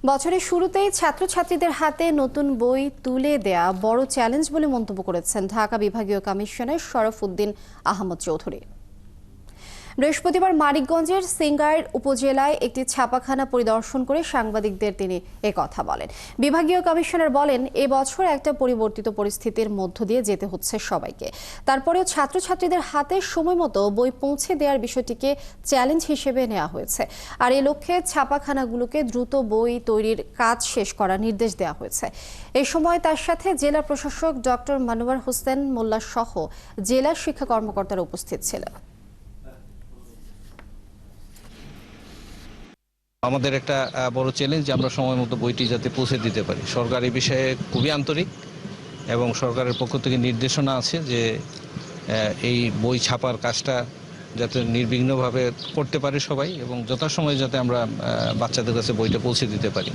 বছরের শুরুতেই ছাত্রছাত্রীদের হাতে নতুন বই তুলে দেয়া বড় চ্যালেঞ্জ বলে মন্তব্য করেছেন ঢাকা বিভাগীয় কমিশনার শরফুদ্দীন আহমদ চৌধুরী। বৃহস্পতিবার মানিকগঞ্জের সিঙ্গাইর উপজেলায় একটি ছাপাখানা পরিদর্শন করে সাংবাদিকদের তিনি কথা বলেন। বিভাগীয় কমিশনার বলেন, এবছর একটা পরিবর্তিত পরিস্থিতির মধ্য দিয়ে যেতে হচ্ছে সবাইকে। তারপরেও ছাত্রছাত্রীদের হাতে সময়মতো বই পৌঁছে দেওয়ার বিষয়টিকে চ্যালেঞ্জ হিসেবে নেওয়া হয়েছে। আর এই লক্ষ্যে ছাপাখানাগুলোকে দ্রুত বই তৈরির কাজ শেষ করার নির্দেশ দেওয়া হয়েছে। এই সময় তার সাথে জেলা প্রশাসক ডক্টর মনোয়ার হোসেন মোল্লা সহ জেলা শিক্ষা কর্মকর্তারা উপস্থিত ছিলেন। আমাদের একটা বড় চ্যালেঞ্জ যে আমরা সময় মতো বইটি যাতে পৌঁছে দিতে পারি। সরকার এই বিষয়ে খুবই আন্তরিক এবং সরকারের পক্ষ থেকে নির্দেশনা আছে যে এই বই ছাপার কাজটা যাতে নির্বিঘ্নভাবে করতে পারে সবাই এবং যথাসময়ে যাতে আমরা বাচ্চাদের কাছে বইটা পৌঁছে দিতে পারি।